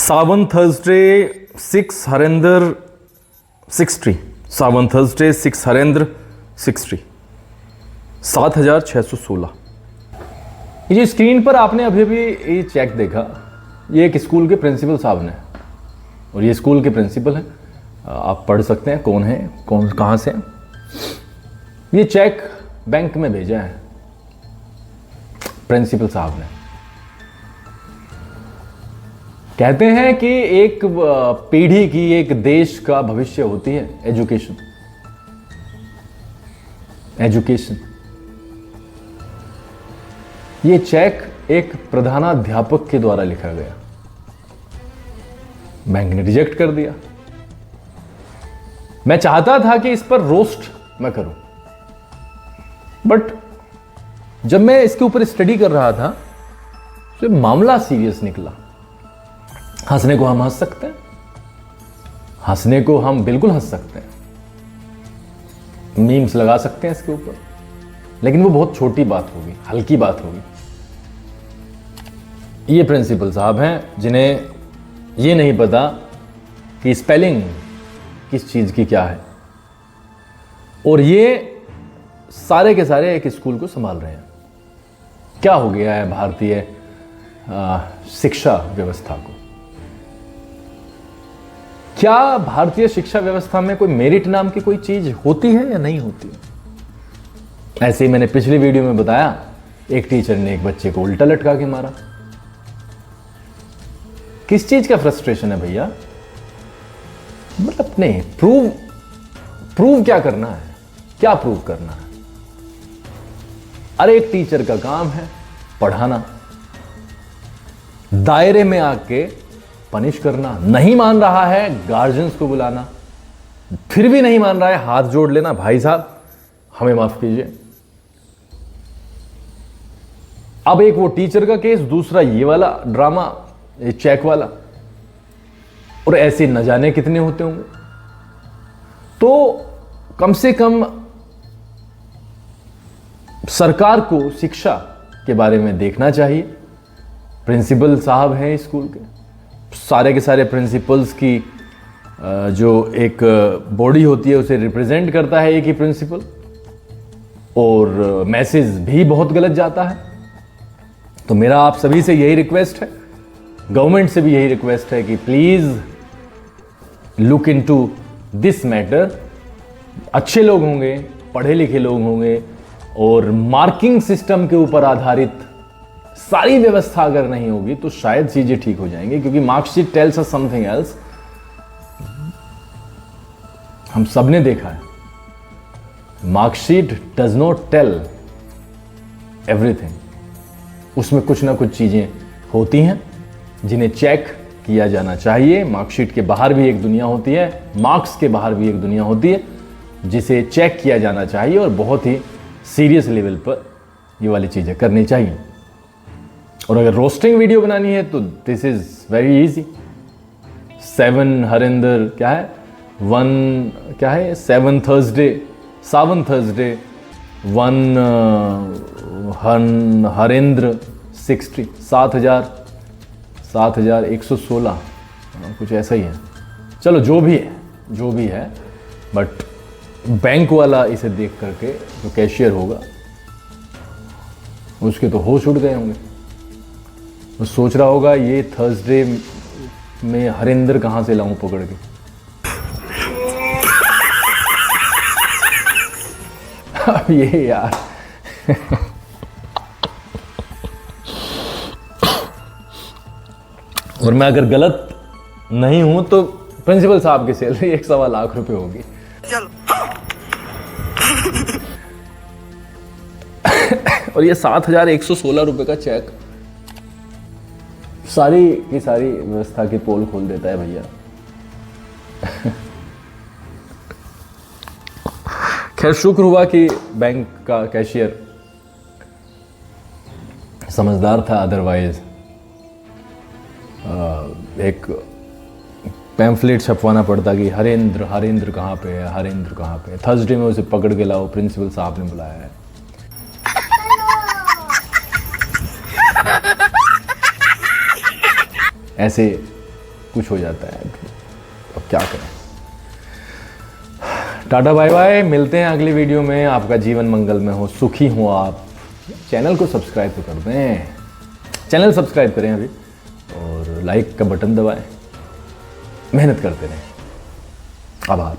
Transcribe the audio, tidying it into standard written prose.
सावन Thursday 6 Harendra 63 सावन Thursday 6 Harendra 63 7616। ये screen पर आपने अभी अभी ये चेक देखा, ये एक स्कूल के प्रिंसिपल साहब ने, और ये स्कूल के प्रिंसिपल हैं, आप पढ़ सकते हैं कौन है, कौन कहाँ से हैं। ये चेक बैंक में भेजा है प्रिंसिपल साहब ने। कहते हैं कि एक पीढ़ी की, एक देश का भविष्य होती है एजुकेशन। एजुकेशन। ये चेक एक प्रधानाध्यापक के द्वारा लिखा गया, बैंक ने रिजेक्ट कर दिया। मैं चाहता था कि इस पर रोस्ट मैं करूं, बट जब मैं इसके ऊपर स्टडी कर रहा था तो मामला सीरियस निकला। हंसने को हम हंस सकते हैं, हंसने को हम बिल्कुल हंस सकते हैं, मीम्स लगा सकते हैं इसके ऊपर, लेकिन वो बहुत छोटी बात होगी, हल्की बात होगी। ये प्रिंसिपल साहब हैं जिन्हें ये नहीं पता कि स्पेलिंग किस चीज की क्या है, और ये सारे के सारे एक स्कूल को संभाल रहे हैं। क्या हो गया है भारतीय शिक्षा व्यवस्था को? क्या भारतीय शिक्षा व्यवस्था में कोई मेरिट नाम की कोई चीज होती है या नहीं होती है? ऐसे ही मैंने पिछली वीडियो में बताया, एक टीचर ने एक बच्चे को उल्टा लटका के मारा। किस चीज का फ्रस्ट्रेशन है भैया? मतलब नहीं, प्रूव क्या करना है, क्या प्रूव करना है? अरे एक टीचर का काम है पढ़ाना, दायरे में आके पनिश करना। नहीं मान रहा है गार्जियंस को बुलाना, फिर भी नहीं मान रहा है हाथ जोड़ लेना, भाई साहब हमें माफ कीजिए। अब एक वो टीचर का केस, दूसरा ये वाला ड्रामा, ये चेक वाला, और ऐसे न जाने कितने होते होंगे। तो कम से कम सरकार को शिक्षा के बारे में देखना चाहिए। प्रिंसिपल साहब हैं स्कूल के, सारे के सारे प्रिंसिपल्स की जो एक बॉडी होती है उसे रिप्रेजेंट करता है एक ही प्रिंसिपल, और मैसेज भी बहुत गलत जाता है। तो मेरा आप सभी से यही रिक्वेस्ट है, गवर्नमेंट से भी यही रिक्वेस्ट है कि please look into this matter. अच्छे लोग होंगे, पढ़े लिखे लोग होंगे, और मार्किंग सिस्टम के ऊपर आधारित सारी व्यवस्था अगर नहीं होगी तो शायद चीजें ठीक हो जाएंगी, क्योंकि marksheet tells us something else. हम सबने देखा है, marksheet does not tell everything. उसमें कुछ ना कुछ चीजें होती हैं जिन्हें चेक किया जाना चाहिए। मार्कशीट के बाहर भी एक दुनिया होती है, मार्क्स के बाहर भी एक दुनिया होती है, जिसे चेक किया जाना चाहिए, और बहुत ही सीरियस लेवल पर ये वाली चीजें करनी चाहिए। और अगर रोस्टिंग वीडियो बनानी है तो this is very easy. 7 Harendra क्या है, 1 क्या है, 7 थर्सडे, सावन थर्सडे 1 हरेंद्र 60 7116, कुछ ऐसा ही है। चलो जो भी है, बट बैंक वाला इसे देख करके जो कैशियर होगा उसके तो होश उड़ गए होंगे। वो सोच रहा होगा ये थर्सडे में हरेंद्र कहां से लाऊं पकड़ के। अब ये यार और मैं अगर गलत नहीं हूं तो प्रिंसिपल साहब की सैलरी 1.25 लाख रुपए होगी। और ये 7116 रुपए का चेक सारी की सारी व्यवस्था की पोल खोल देता है भैया। खैर शुक्र हुआ कि बैंक का कैशियर समझदार था, अदरवाइज एक पैम्फलेट छपवाना पड़ता कि हरेंद्र कहाँ पे है, हरेंद्र कहाँ पे है। थर्सडे में उसे पकड़ के लाओ, प्रिंसिपल साहब ने बुलाया है। ऐसे कुछ हो जाता है, अब क्या करें। टाटा बाय बाय, मिलते हैं अगली वीडियो में। आपका जीवन मंगल में हो, सुखी हो आप। चैनल को सब्सक्राइब तो कर दें, चैनल सब्सक्राइब करें अभी, और लाइक का बटन दबाएं। मेहनत करते रहें। आभार।